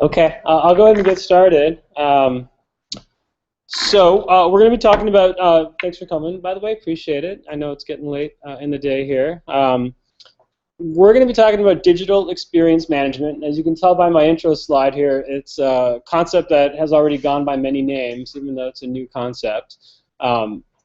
Okay, I'll go ahead and get started. We're going to be talking about, thanks for coming, by the way, appreciate it. I know it's getting late in the day here. We're going to be talking about digital experience management. As you can tell by my intro slide here, it's a concept that has already gone by many names, even though it's a new concept.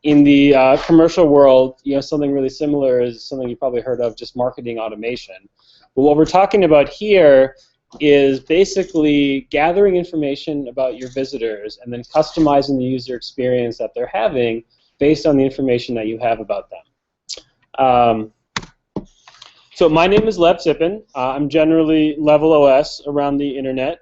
In the commercial world, something really similar is something you probably heard of, just marketing automation. But what we're talking about here is basically gathering information about your visitors and then customizing the user experience that they're having based on the information that you have about them. So my name is Lev Zippin. I'm generally Level OS around the internet,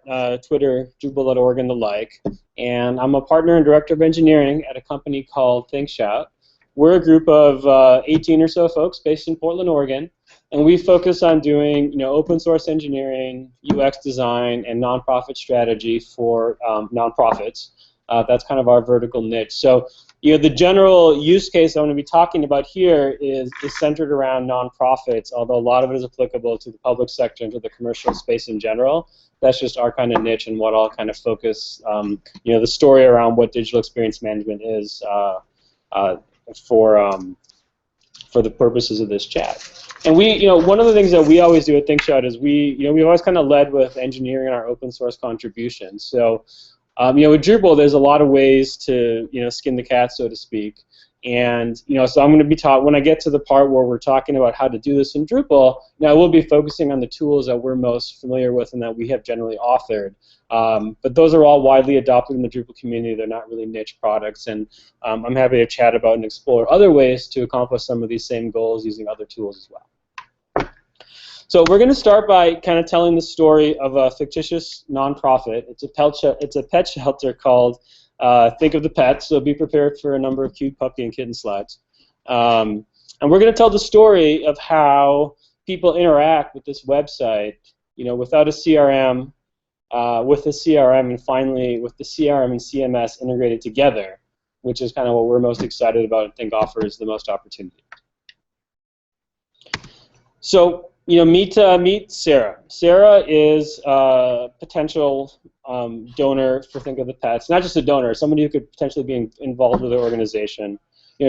Twitter, Drupal.org, and the like. And I'm a partner and director of engineering at a company called ThinkShout. We're a group of 18 or so folks based in Portland, Oregon. And we focus on doing, open source engineering, UX design, and nonprofit strategy for nonprofits. That's kind of our vertical niche. So, the general use case I'm going to be talking about here is centered around nonprofits, although a lot of it is applicable to the public sector and to the commercial space in general. That's just our kind of niche and what I'll kind of focus, the story around what digital experience management is for the purposes of this chat. And one of the things that we always do at ThinkShout is we've always kind of led with engineering our open source contributions. So, with Drupal, there's a lot of ways to, skin the cat, so to speak. And, so I'm going to be when I get to the part where we're talking about how to do this in Drupal, I will be focusing on the tools that we're most familiar with and that we have generally authored. But those are all widely adopted in the Drupal community. They're not really niche products. And I'm happy to chat about and explore other ways to accomplish some of these same goals using other tools as well. So we're going to start by kind of telling the story of a fictitious nonprofit. It's a pet shelter called Think of the Pets, so be prepared for a number of cute puppy and kitten slides. And we're going to tell the story of how people interact with this website, without a CRM, with a CRM, and finally with the CRM and CMS integrated together, which is kind of what we're most excited about and think offers the most opportunity. So, meet Sarah. Sarah is a potential donor for Think of the Pets. Not just a donor, somebody who could potentially be involved with the organization.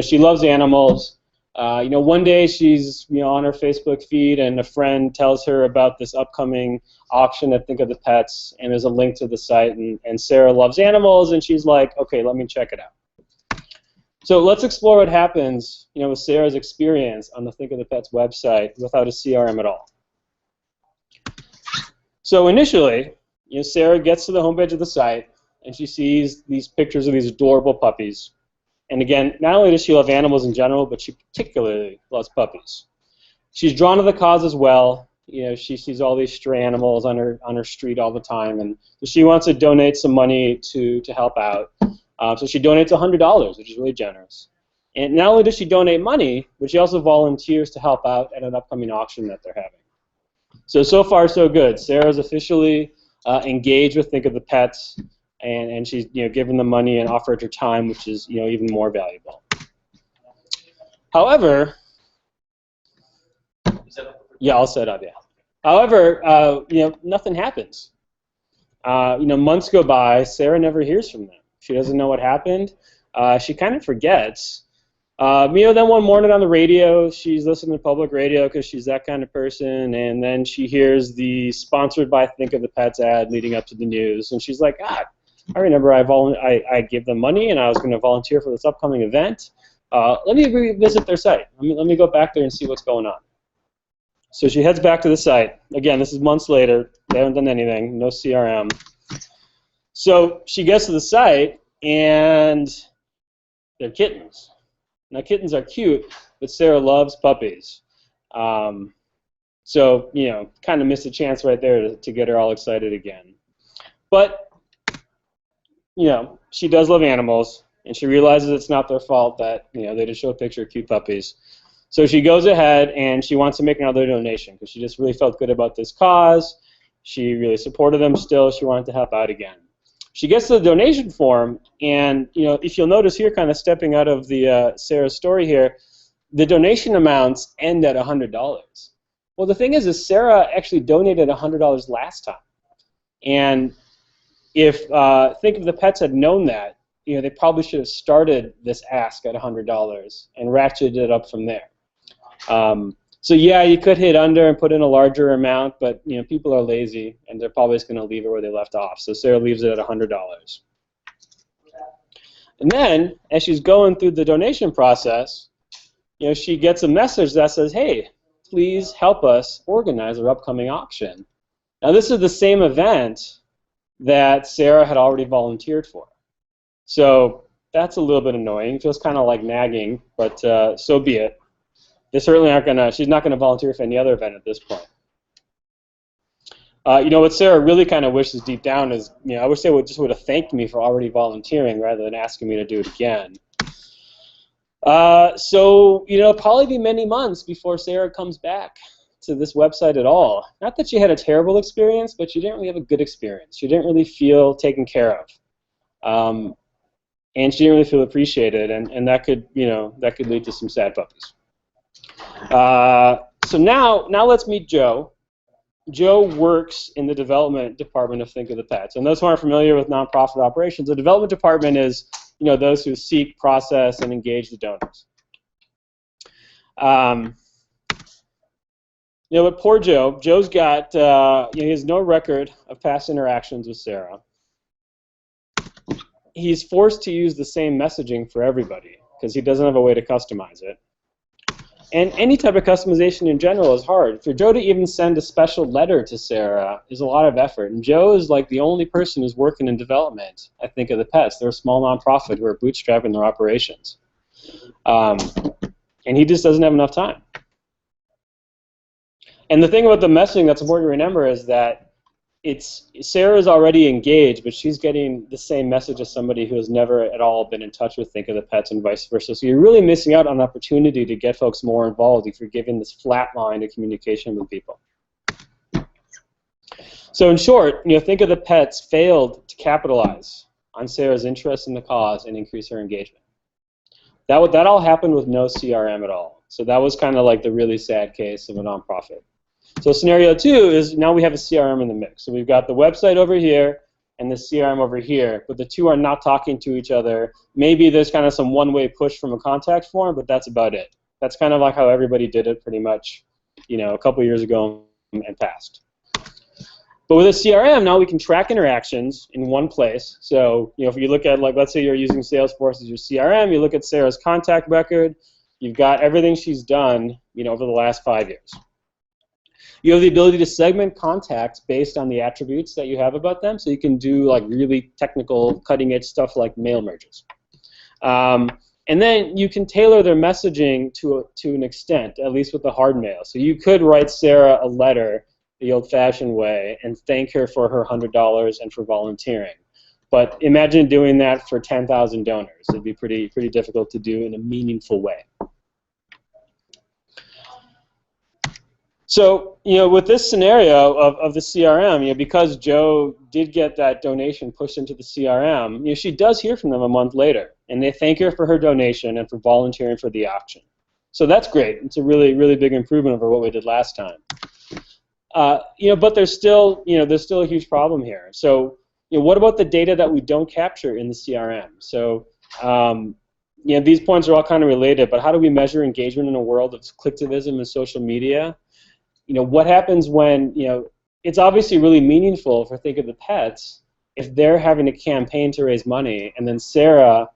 She loves animals. One day she's on her Facebook feed and a friend tells her about this upcoming auction at Think of the Pets, and there's a link to the site, and Sarah loves animals, and she's like, okay, let me check it out. So let's explore what happens, with Sarah's experience on the Think of the Pets website without a CRM at all. So initially, Sarah gets to the homepage of the site, and she sees these pictures of these adorable puppies. And again, not only does she love animals in general, but she particularly loves puppies. She's drawn to the cause as well. She sees all these stray animals on her street all the time, and she wants to donate some money to help out. So she donates $100, which is really generous. And not only does she donate money, but she also volunteers to help out at an upcoming auction that they're having. So far, so good. Sarah's officially engaged with Think of the Pets, and she's given them money and offered her time, which is even more valuable. However, yeah, all set up, yeah. However, nothing happens. Months go by. Sarah never hears from them. She doesn't know what happened. She kind of forgets. Then one morning on the radio, she's listening to public radio because she's that kind of person, and then she hears the sponsored by Think of the Pets ad leading up to the news, and she's like, I remember I gave them money and I was going to volunteer for this upcoming event. Let me revisit their site. Let me go back there and see what's going on. So she heads back to the site. Again, this is months later. They haven't done anything. No CRM. So she gets to the site, and they're kittens. Now, kittens are cute, but Sarah loves puppies. So, kind of missed a chance right there to get her all excited again. But, she does love animals, and she realizes it's not their fault that, they just show a picture of cute puppies. So she goes ahead, and she wants to make another donation, because she just really felt good about this cause. She really supported them still. She wanted to help out again. She gets to the donation form, and if you'll notice here, kind of stepping out of the Sarah's story here, the donation amounts end at $100. 100. Well, the thing is Sarah actually donated $100 last time. And if think if the pets had known that, they probably should have started this ask at $100 and ratcheted it up from there. So yeah, you could hit under and put in a larger amount, but people are lazy and they're probably just going to leave it where they left off. So Sarah leaves it at $100. And then, as she's going through the donation process, she gets a message that says, "Hey, please help us organize our upcoming auction." Now, this is the same event that Sarah had already volunteered for. So that's a little bit annoying. It feels kind of like nagging, but so be it. They certainly aren't gonna. She's not gonna volunteer for any other event at this point. What Sarah really kind of wishes deep down is, I wish they would have thanked me for already volunteering rather than asking me to do it again. So it'll probably be many months before Sarah comes back to this website at all. Not that she had a terrible experience, but she didn't really have a good experience. She didn't really feel taken care of, and she didn't really feel appreciated, and that could lead to some sad puppies. So now let's meet Joe. Joe works in the development department of Think of the Pets. And those who aren't familiar with nonprofit operations, the development department is those who seek, process, and engage the donors. But poor Joe. Joe's got he has no record of past interactions with Sarah. He's forced to use the same messaging for everybody because he doesn't have a way to customize it. And any type of customization in general is hard. For Joe to even send a special letter to Sarah is a lot of effort. And Joe is like the only person who's working in development, I think, of the Pets. They're a small nonprofit who are bootstrapping their operations. And he just doesn't have enough time. And the thing about the messaging that's important to remember is that Sarah's already engaged, but she's getting the same message as somebody who has never at all been in touch with Think of the Pets and vice versa. So you're really missing out on an opportunity to get folks more involved if you're giving this flat line of communication with people. So in short, Think of the Pets failed to capitalize on Sarah's interest in the cause and increase her engagement. That all happened with no CRM at all. So that was kind of like the really sad case of a nonprofit. So scenario 2 is now we have a CRM in the mix. So we've got the website over here and the CRM over here, but the two are not talking to each other. Maybe there's kind of some one-way push from a contact form, but that's about it. That's kind of like how everybody did it pretty much, a couple years ago and past. But with a CRM, now we can track interactions in one place. So, if you look at, let's say you're using Salesforce as your CRM, you look at Sarah's contact record, you've got everything she's done, over the last 5 years. You have the ability to segment contacts based on the attributes that you have about them, so you can do really technical, cutting-edge stuff like mail merges. And then you can tailor their messaging to an extent, at least with the hard mail. So you could write Sarah a letter the old-fashioned way and thank her for her $100 and for volunteering. But imagine doing that for 10,000 donors. It'd be pretty difficult to do in a meaningful way. So, with this scenario of the CRM, because Joe did get that donation pushed into the CRM, she does hear from them a month later, and they thank her for her donation and for volunteering for the auction. So that's great. It's a really, really big improvement over what we did last time. But there's still a huge problem here. So, what about the data that we don't capture in the CRM? So, these points are all kind of related, but how do we measure engagement in a world of clicktivism and social media? What happens when, it's obviously really meaningful for Think of the Pets if they're having a campaign to raise money and then Sarah,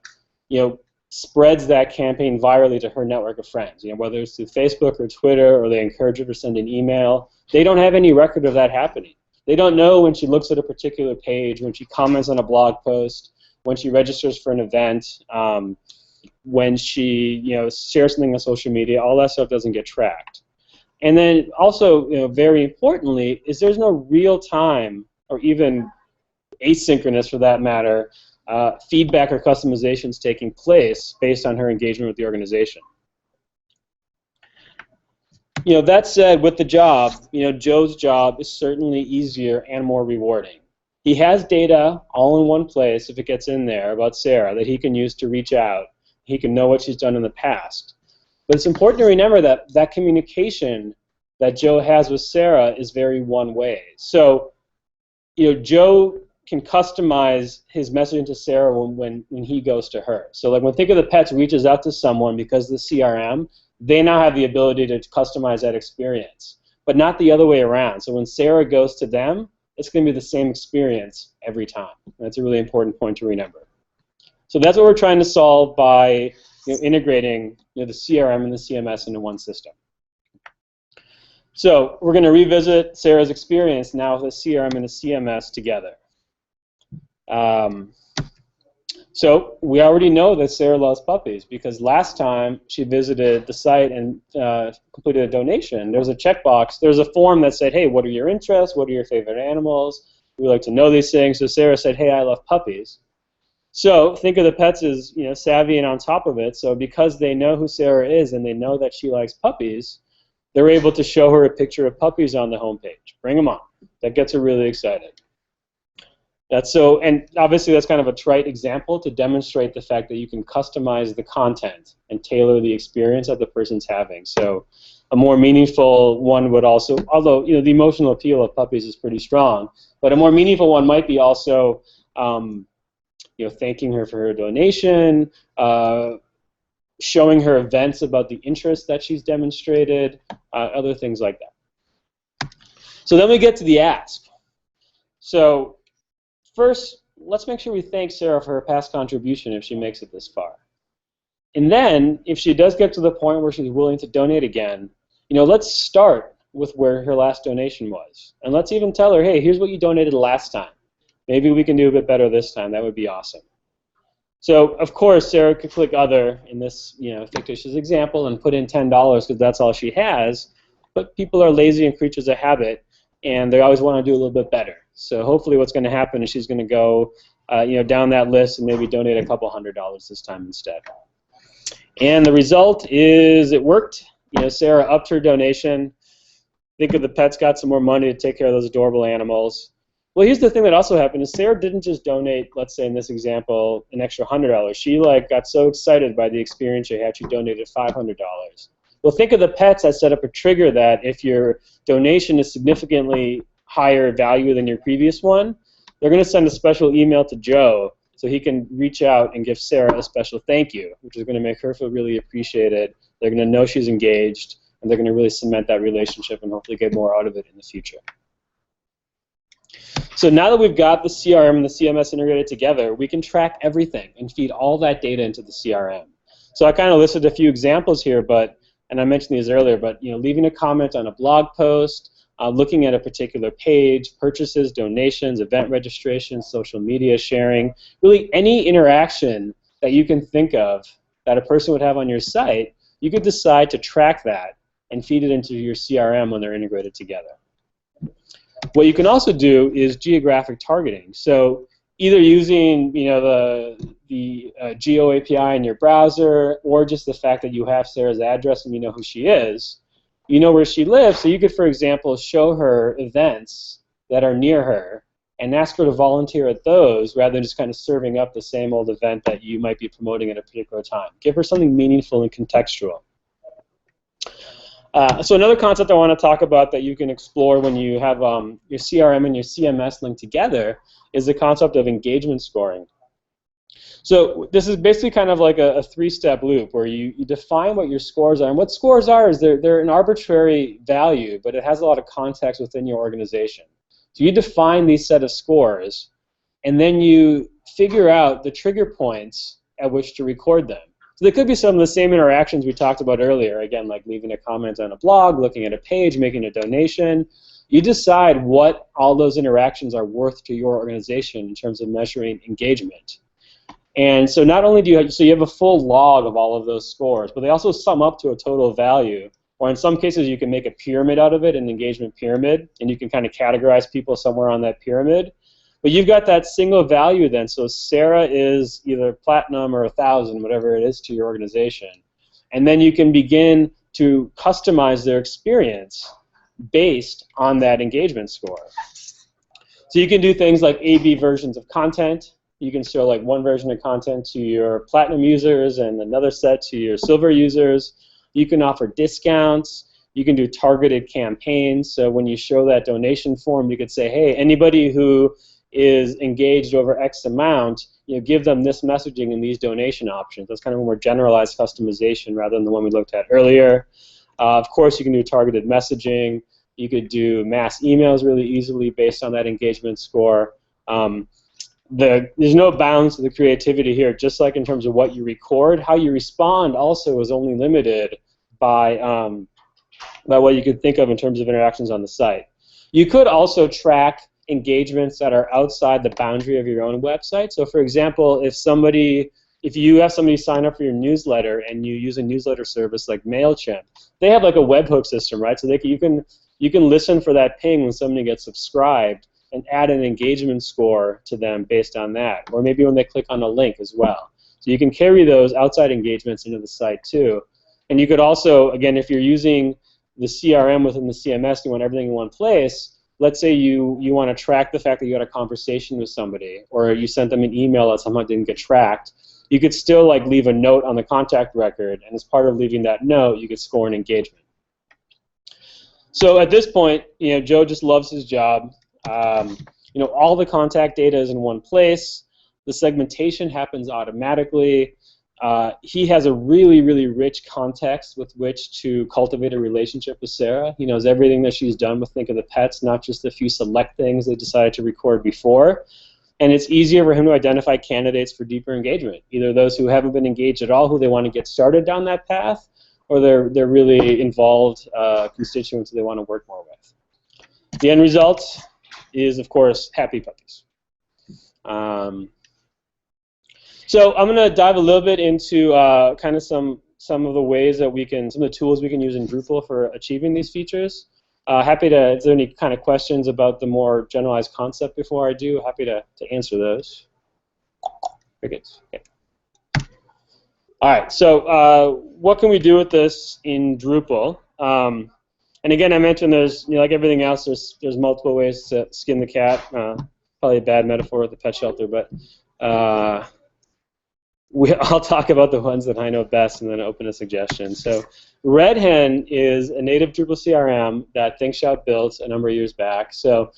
spreads that campaign virally to her network of friends, whether it's through Facebook or Twitter, or they encourage her to send an email. They don't have any record of that happening. They don't know when she looks at a particular page, when she comments on a blog post, when she registers for an event, when she, shares something on social media. All that stuff doesn't get tracked. And then also, very importantly, is there's no real-time or even asynchronous, for that matter, feedback or customizations taking place based on her engagement with the organization. That said, with the job, Joe's job is certainly easier and more rewarding. He has data all in one place, if it gets in there, about Sarah that he can use to reach out. He can know what she's done in the past. But it's important to remember that that communication that Joe has with Sarah is very one-way. So Joe can customize his messaging to Sarah when he goes to her. So like when Think of the Pets reaches out to someone because of the CRM, they now have the ability to customize that experience, but not the other way around. So when Sarah goes to them, it's going to be the same experience every time. That's a really important point to remember. So that's what we're trying to solve by integrating the CRM and the CMS into one system. So we're going to revisit Sarah's experience now with the CRM and the CMS together. So we already know that Sarah loves puppies because last time she visited the site and completed a donation, there's a checkbox, there's a form that said, hey, what are your interests? What are your favorite animals? We like to know these things. So Sarah said, hey, I love puppies. So Think of the Pets is savvy and on top of it. So because they know who Sarah is and they know that she likes puppies, they're able to show her a picture of puppies on the homepage. Bring them on. That gets her really excited. And obviously that's kind of a trite example to demonstrate the fact that you can customize the content and tailor the experience that the person's having. So a more meaningful one would also, although the emotional appeal of puppies is pretty strong, but a more meaningful one might be also thanking her for her donation, showing her events about the interest that she's demonstrated, other things like that. So then we get to the ask. So first, let's make sure we thank Sarah for her past contribution if she makes it this far. And then, if she does get to the point where she's willing to donate again, let's start with where her last donation was. And let's even tell her, hey, here's what you donated last time. Maybe we can do a bit better this time. That would be awesome. So, of course, Sarah could click Other in this fictitious example and put in $10 because that's all she has. But people are lazy and creatures of habit, and they always want to do a little bit better. So hopefully what's going to happen is she's going to go down that list and maybe donate a couple $100s this time instead. And the result is it worked. Sarah upped her donation. Think of the Pets got some more money to take care of those adorable animals. Well, here's the thing that also happened is Sarah didn't just donate, let's say in this example, an extra $100. She got so excited by the experience she had, she donated $500. Well, Think of the Pets has set up a trigger that if your donation is significantly higher value than your previous one, they're going to send a special email to Joe so he can reach out and give Sarah a special thank you, which is going to make her feel really appreciated. They're going to know she's engaged, and they're going to really cement that relationship and hopefully get more out of it in the future. So now that we've got the CRM and the CMS integrated together, we can track everything and feed all that data into the CRM. So I kind of listed a few examples here, and I mentioned these earlier, but leaving a comment on a blog post, looking at a particular page, purchases, donations, event registrations, social media sharing, really any interaction that you can think of that a person would have on your site, you could decide to track that and feed it into your CRM when they're integrated together. What you can also do is geographic targeting. So either using the Geo API in your browser, or just the fact that you have Sarah's address and you know who she is, you know where she lives, so you could, for example, show her events that are near her and ask her to volunteer at those rather than just kind of serving up the same old event that you might be promoting at a particular time. Give her something meaningful and contextual. So another concept I want to talk about that you can explore when you have your CRM and your CMS linked together is the concept of engagement scoring. So this is basically kind of like a three-step loop where you define what your scores are. And what scores are is they're an arbitrary value, but it has a lot of context within your organization. So you define these set of scores, and then you figure out the trigger points at which to record them. So there could be some of the same interactions we talked about earlier, again, like leaving a comment on a blog, looking at a page, making a donation. You decide what all those interactions are worth to your organization in terms of measuring engagement. And so not only do you have a full log of all of those scores, but they also sum up to a total value. Or in some cases, you can make a pyramid out of it, an engagement pyramid, and you can kind of categorize people somewhere on that pyramid. But you've got that single value then. So Sarah is either platinum or 1,000, whatever it is to your organization. And then you can begin to customize their experience based on that engagement score. So you can do things like A/B versions of content. You can show like one version of content to your platinum users and another set to your silver users. You can offer discounts. You can do targeted campaigns. So when you show that donation form, you could say, hey, anybody who is engaged over X amount, give them this messaging and these donation options. That's kind of a more generalized customization rather than the one we looked at earlier. Of course, you can do targeted messaging. You could do mass emails really easily based on that engagement score. There's no bounds to the creativity here, just like in terms of what you record. How you respond also is only limited by what you could think of in terms of interactions on the site. You could also track engagements that are outside the boundary of your own website. So for example, if you have somebody sign up for your newsletter and you use a newsletter service like MailChimp, they have like a webhook system, right? So you can listen for that ping when somebody gets subscribed and add an engagement score to them based on that, or maybe when they click on a link as well. So you can carry those outside engagements into the site too. And you could also, again, if you're using the CRM within the CMS, you want everything in one place. Let's say you want to track the fact that you had a conversation with somebody, or you sent them an email that somehow didn't get tracked. You could still like leave a note on the contact record, and as part of leaving that note, you could score an engagement. So at this point, Joe just loves his job. All the contact data is in one place. The segmentation happens automatically. He has a really, really rich context with which to cultivate a relationship with Sarah. He knows everything that she's done with Think of the Pets, not just the few select things they decided to record before. And it's easier for him to identify candidates for deeper engagement, either those who haven't been engaged at all, who they want to get started down that path, or they're really involved constituents they want to work more with. The end result is, of course, happy puppies. So I'm going to dive a little bit into kind of some of the ways that some of the tools we can use in Drupal for achieving these features. Happy to, if there are any kind of questions about the more generalized concept before I do, happy to answer those. Very good. Okay. All right, so what can we do with this in Drupal? And again, I mentioned there's, like everything else, there's multiple ways to skin the cat. Probably a bad metaphor with the pet shelter, but I'll talk about the ones that I know best and then open a suggestion. So Red Hen is a native Drupal CRM that ThinkShout built a number of years back. So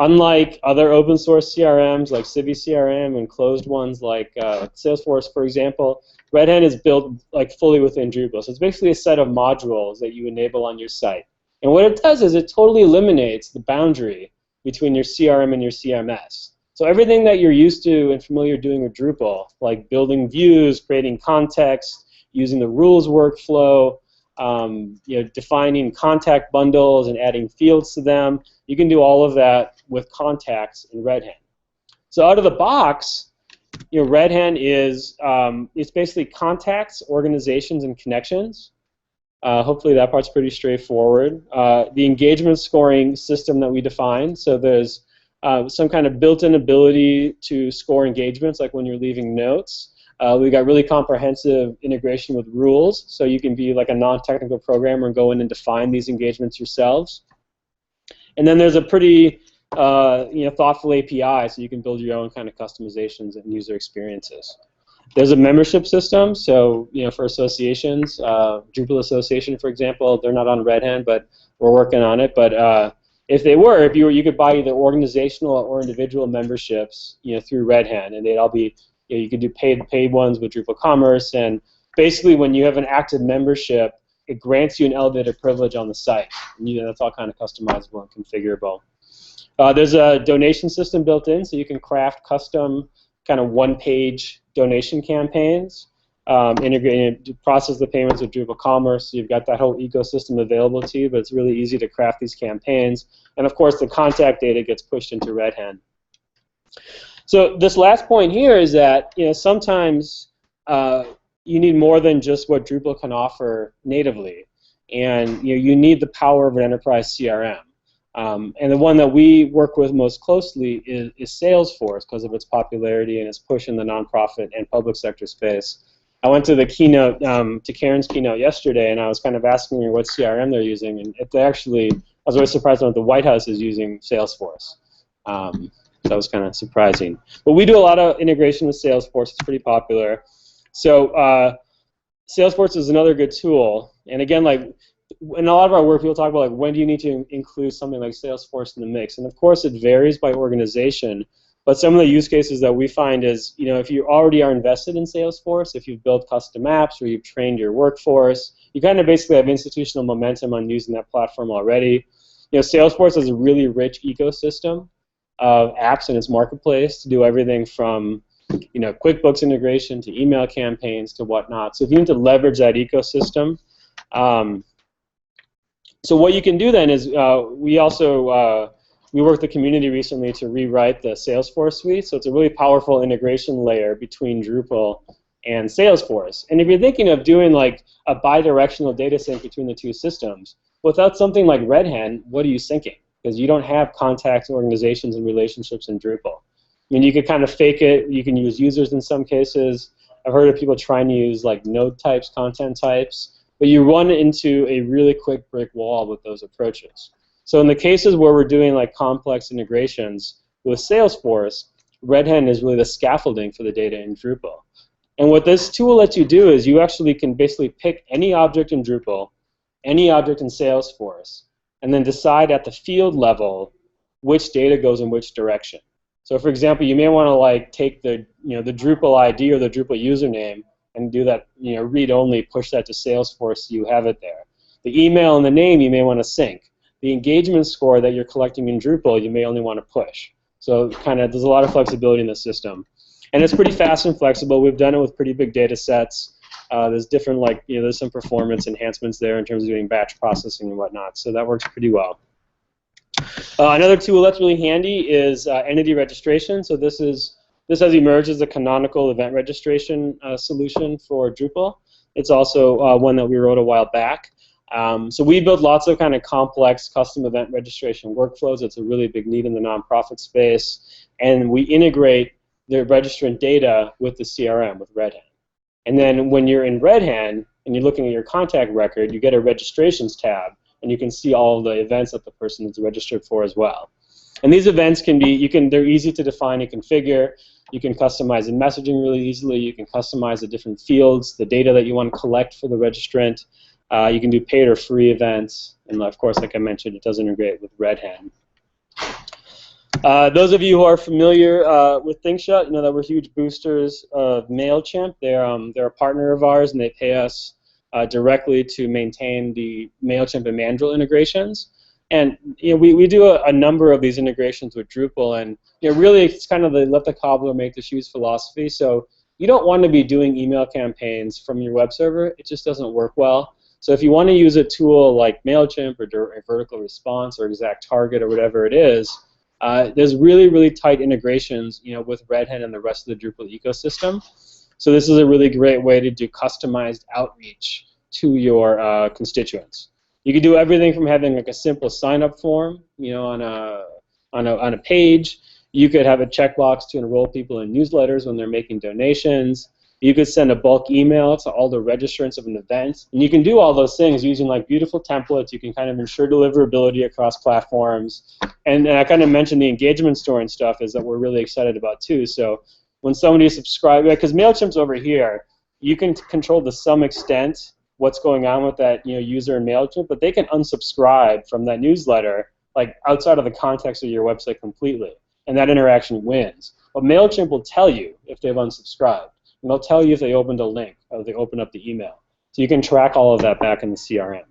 unlike other open source CRMs like Civi CRM and closed ones like Salesforce, for example, Red Hen is built like fully within Drupal. So it's basically a set of modules that you enable on your site. And what it does is it totally eliminates the boundary between your CRM and your CMS. So everything that you're used to and familiar doing with Drupal, like building views, creating context, using the rules workflow, defining contact bundles and adding fields to them, you can do all of that with contacts in Red Hen. So out of the box, Red Hen is it's basically contacts, organizations, and connections. Hopefully that part's pretty straightforward. The engagement scoring system that we defined, so there's some kind of built-in ability to score engagements, like when you're leaving notes. We got really comprehensive integration with rules, so you can be like a non-technical programmer and go in and define these engagements yourselves. And then there's a pretty thoughtful API, so you can build your own kind of customizations and user experiences. There's a membership system, so for associations, Drupal Association, for example, they're not on Red Hen, but we're working on it. But if they were, you could buy either organizational or individual memberships, through Red Hen, and they'd all be, you could do paid ones with Drupal Commerce, and basically when you have an active membership, it grants you an elevated privilege on the site, and that's all kind of customizable and configurable. There's a donation system built in, so you can craft custom kind of one-page donation campaigns, integrate, process the payments with Drupal Commerce. So you've got that whole ecosystem available to you, but it's really easy to craft these campaigns. And of course, the contact data gets pushed into Red Hen. So this last point here is that sometimes you need more than just what Drupal can offer natively, and you need the power of an enterprise CRM. And the one that we work with most closely is Salesforce because of its popularity and its push in the nonprofit and public sector space. I went to the keynote, to Karen's keynote yesterday, and I was kind of asking her what CRM they're using, and I was really surprised that the White House is using Salesforce. That was kind of surprising. But we do a lot of integration with Salesforce. It's pretty popular. So Salesforce is another good tool. And again, like in a lot of our work, people talk about like when do you need to include something like Salesforce in the mix, and of course it varies by organization. But some of the use cases that we find is, if you already are invested in Salesforce, if you've built custom apps or you've trained your workforce, you kind of basically have institutional momentum on using that platform already. Salesforce has a really rich ecosystem of apps in its marketplace to do everything from QuickBooks integration to email campaigns to whatnot. So if you need to leverage that ecosystem, so what you can do then is we worked with the community recently to rewrite the Salesforce suite. So it's a really powerful integration layer between Drupal and Salesforce. And if you're thinking of doing like a bi-directional data sync between the two systems, without something like Red Hen, what are you syncing? Because you don't have contacts, organizations, and relationships in Drupal. I mean, you could kind of fake it. You can use users in some cases. I've heard of people trying to use like node types, content types. But you run into a really quick brick wall with those approaches. So in the cases where we're doing like complex integrations with Salesforce, Red Hen is really the scaffolding for the data in Drupal. And what this tool lets you do is you actually can basically pick any object in Drupal, any object in Salesforce, and then decide at the field level which data goes in which direction. So for example, you may want to like take the the Drupal ID or the Drupal username and do that, read-only, push that to Salesforce so you have it there. The email and the name you may want to sync. The engagement score that you're collecting in Drupal you may only want to push. So there's a lot of flexibility in the system. And it's pretty fast and flexible. We've done it with pretty big data sets. There's different, there's some performance enhancements there in terms of doing batch processing and whatnot. So that works pretty well. Another tool that's really handy is entity registration. So this has emerged as a canonical event registration solution for Drupal. It's also one that we wrote a while back. So we built lots of kind of complex custom event registration workflows. It's a really big need in the nonprofit space. And we integrate the registrant data with the CRM, with Red Hen. And then when you're in Red Hen and you're looking at your contact record, you get a registrations tab, and you can see all the events that the person is registered for as well. And these events can be, they're easy to define and configure. You can customize the messaging really easily. You can customize the different fields, the data that you want to collect for the registrant. You can do paid or free events. And of course, like I mentioned, it does integrate with Red Hen. Those of you who are familiar with ThinkShut, that we're huge boosters of MailChimp. They're a partner of ours, and they pay us directly to maintain the MailChimp and Mandrill integrations. And we do a number of these integrations with Drupal, and really it's kind of the let the cobbler make the shoes philosophy. So you don't want to be doing email campaigns from your web server. It just doesn't work well. So if you want to use a tool like MailChimp or Vertical Response or ExactTarget or whatever it is, there's really, really tight integrations with Red Hen and the rest of the Drupal ecosystem. So this is a really great way to do customized outreach to your constituents. You can do everything from having like a simple sign-up form, on a page. You could have a checkbox to enroll people in newsletters when they're making donations. You could send a bulk email to all the registrants of an event. And you can do all those things using like beautiful templates. You can kind of ensure deliverability across platforms. And I kind of mentioned the engagement store and stuff is that we're really excited about too. So when somebody subscribes, because MailChimp's over here, you can control to some extent what's going on with that user in MailChimp, but they can unsubscribe from that newsletter like outside of the context of your website completely, and that interaction wins. But MailChimp will tell you if they've unsubscribed, and they'll tell you if they opened a link or they opened up the email. So you can track all of that back in the CRM.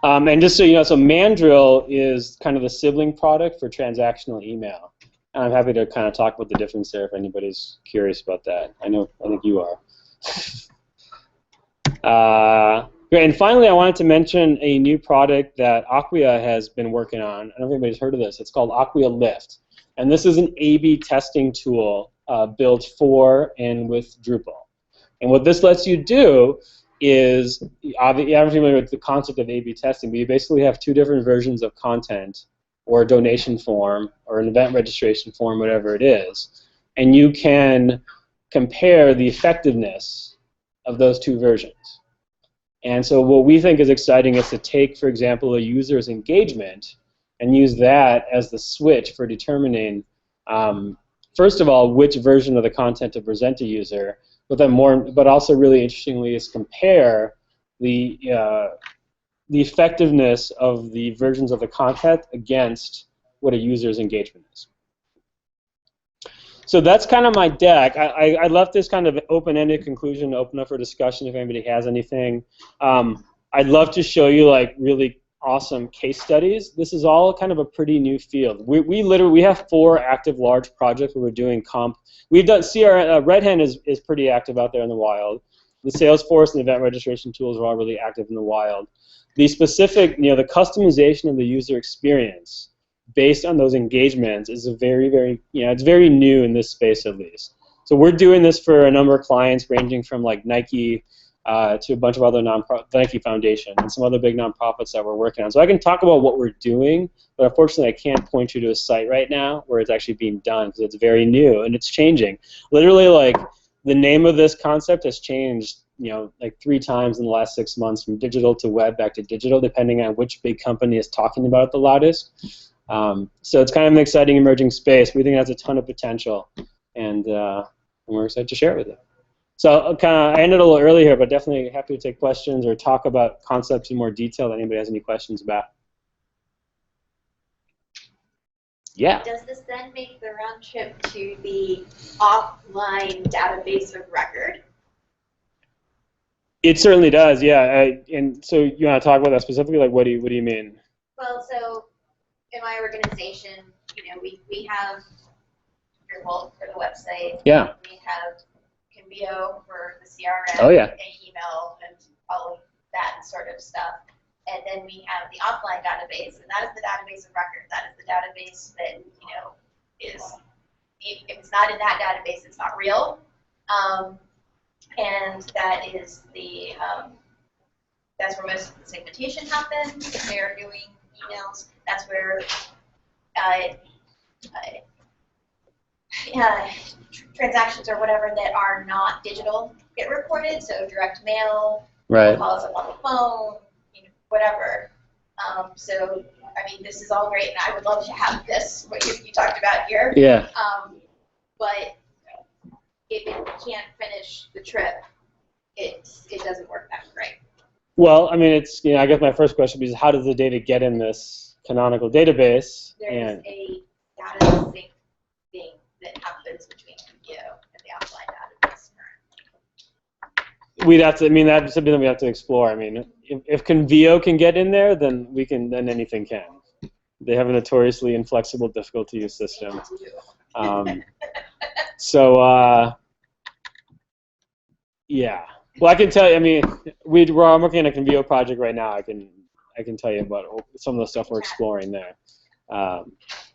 And just so you know, so Mandrill is kind of the sibling product for transactional email. And I'm happy to kind of talk about the difference there if anybody's curious about that. I think you are. Great, and finally I wanted to mention a new product that Acquia has been working on. I don't know if anybody's heard of this. It's called Acquia Lift. And this is an A/B testing tool built for and with Drupal. And what this lets you do is, I'm familiar with the concept of A/B testing, but you basically have two different versions of content or a donation form or an event registration form, whatever it is, and you can compare the effectiveness of those two versions. And so what we think is exciting is to take, for example, a user's engagement and use that as the switch for determining, first of all, which version of the content to present to user, but also really interestingly is compare the effectiveness of the versions of the content against what a user's engagement is. So that's kind of my deck. I left this kind of open-ended conclusion to open up for discussion if anybody has anything. I'd love to show you like really awesome case studies. This is all kind of a pretty new field. We have 4 active large projects where we're doing comp. We've done Red Hen is pretty active out there in the wild. The Salesforce and the event registration tools are all really active in the wild. The specific, the customization of the user experience based on those engagements is a very, very, it's very new in this space at least. So we're doing this for a number of clients ranging from like Nike to a bunch of other Nike Foundation and some other big nonprofits that we're working on. So I can talk about what we're doing, but unfortunately I can't point you to a site right now where it's actually being done because it's very new and it's changing. Literally, like, the name of this concept has changed, like 3 times in the last 6 months, from digital to web back to digital, depending on which big company is talking about it the loudest. So it's kind of an exciting emerging space. We think it has a ton of potential, and we're excited to share it with you. So I ended a little early here, but definitely happy to take questions or talk about concepts in more detail that anybody has any questions about. Yeah. Does this then make the round trip to the offline database of record? It certainly does, yeah. And so you want to talk about that specifically? Like, what do you mean? Well, so in my organization, we have Drupal for the website. Yeah. We have Convio for the CRM. Oh, yeah. And email and all of that sort of stuff. And then we have the offline database, and that is the database of record. That is the database that, is, if it's not in that database, it's not real. And that is the, that's where most of the segmentation happens. If they're doing emails, that's where transactions or whatever that are not digital get recorded. So direct mail, right, calls up on the phone, whatever. So, I mean, this is all great, and I would love to have this, what you talked about here. Yeah. But if it can't finish the trip, it doesn't work that great. Well, I mean, it's, I guess my first question is, how does the data get in this canonical database? There's a data sync thing that happens between Convio and the offline database. We'd have to, that's something that we have to explore. I mean, if Convio can get in there, then then anything can. They have a notoriously inflexible, difficult to use system. Yeah. Well, I can tell you. I mean, I'm working on a Convio project right now. I can tell you about some of the stuff we're exploring there. But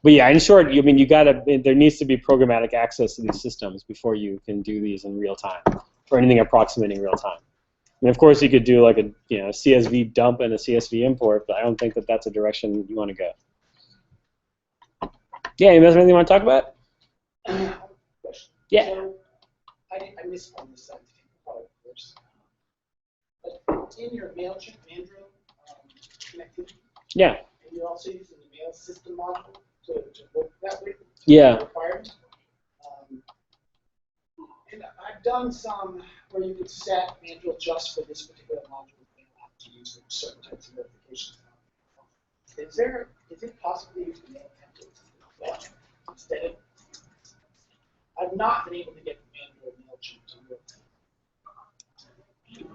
yeah, in short, there needs to be programmatic access to these systems before you can do these in real time, or anything approximating real time. I mean, of course, you could do like a CSV dump and a CSV import, but I don't think that that's a direction you want to go. Yeah, you guys have anything you want to talk about? Yeah. So, I missed on the scientific part first. But in your MailChimp Mandrill connectivity, yeah, and you're also using the mail system module to work that way. Yeah. Requirement. And I've done some where you could set Mandrill just for this particular module to use certain types of notifications. Is it possible to use mail templates instead of? I've not been able to get Mandrill MailChimp to work in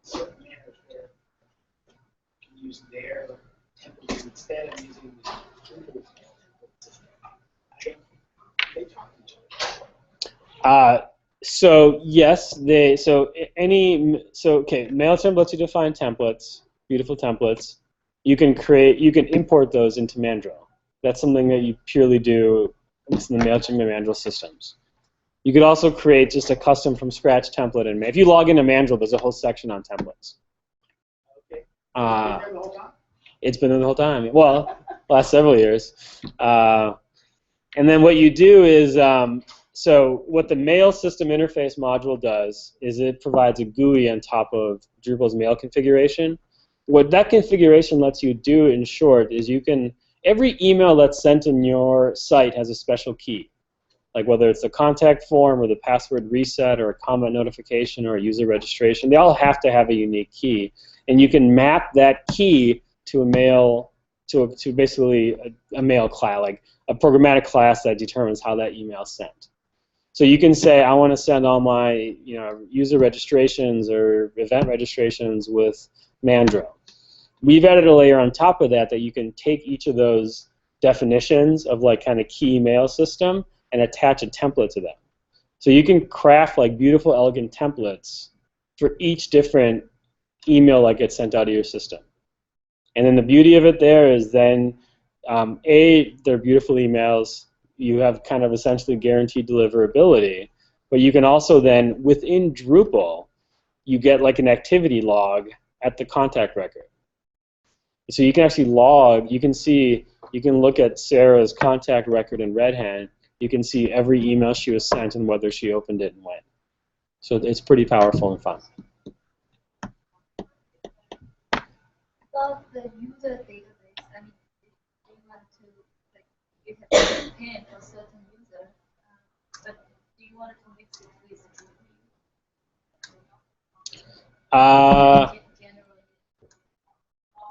certain manners where you can use their templates instead of using the Drupal template system. They talk to each other. So yes, MailChimp lets you define templates, beautiful templates. You can import those into Mandrill. That's something that you purely do in the MailChimp and Mandrill systems. You could also create just a custom from scratch template in If you log into Mandrill, there's a whole section on templates. Okay. It's been there the whole time. Well, last several years. And then what you do is, so what the mail system interface module does is it provides a GUI on top of Drupal's mail configuration. What that configuration lets you do, in short, is every email that's sent in your site has a special key. like whether it's a contact form or the password reset or a comment notification or a user registration, they all have to have a unique key. And you can map that key to a mail, to basically a mail class, like a programmatic class that determines how that email is sent. So you can say, I want to send all my user registrations or event registrations with Mandrill. We've added a layer on top of that you can take each of those definitions of like kind of key mail system and attach a template to them. So you can craft like beautiful, elegant templates for each different email that gets sent out of your system. And then the beauty of it there is then, they're beautiful emails. You have kind of essentially guaranteed deliverability, but you can also then, within Drupal, you get like an activity log at the contact record. So you can actually log, you can look at Sarah's contact record in Red Hat. You can see every email she was sent and whether she opened it and when. So it's pretty powerful and fun. About the user database, I mean, if you want to, like, you have a campaign for certain user, but do you want to mix it with generally?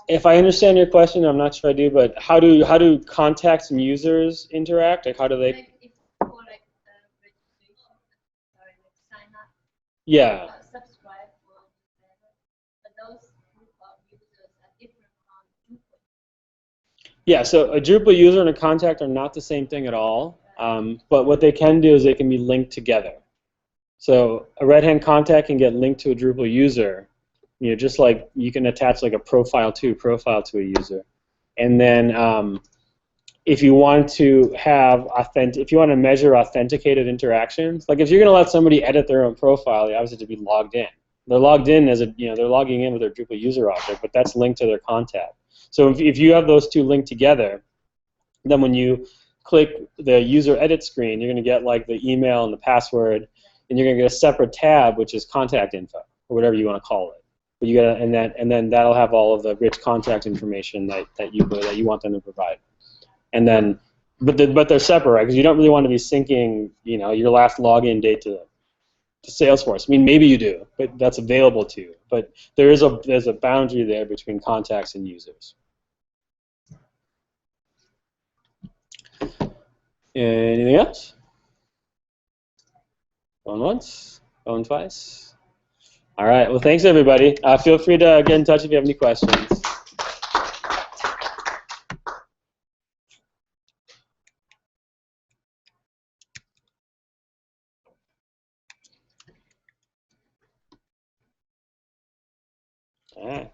If I understand your question, I'm not sure I do, but how do contacts and users interact? Like how do they? Like if for like registration, sorry, like sign up, Yeah. subscribe or whatever, but those Drupal users are different from Drupal. Yeah, so a Drupal user and a contact are not the same thing at all, but what they can do is they can be linked together. So a Red Hat contact can get linked to a Drupal user, just like you can attach like a profile to a user. And then if you want to have if you want to measure authenticated interactions, like if you're going to let somebody edit their own profile, they obviously have to be logged in. They're logged in as they're logging in with their Drupal user object, but that's linked to their contact. So if you have those two linked together, then when you click the user edit screen, you're going to get like the email and the password, and you're going to get a separate tab which is contact info or whatever you want to call it. But you got and then that'll have all of the rich contact information that you want them to provide. And then, but they're separate, right? Because you don't really want to be syncing, your last login date to Salesforce. I mean, maybe you do, but that's available to you. But there's a boundary there between contacts and users. Anything else? Going once, going twice. All right. Well, thanks everybody. Feel free to get in touch if you have any questions. All right.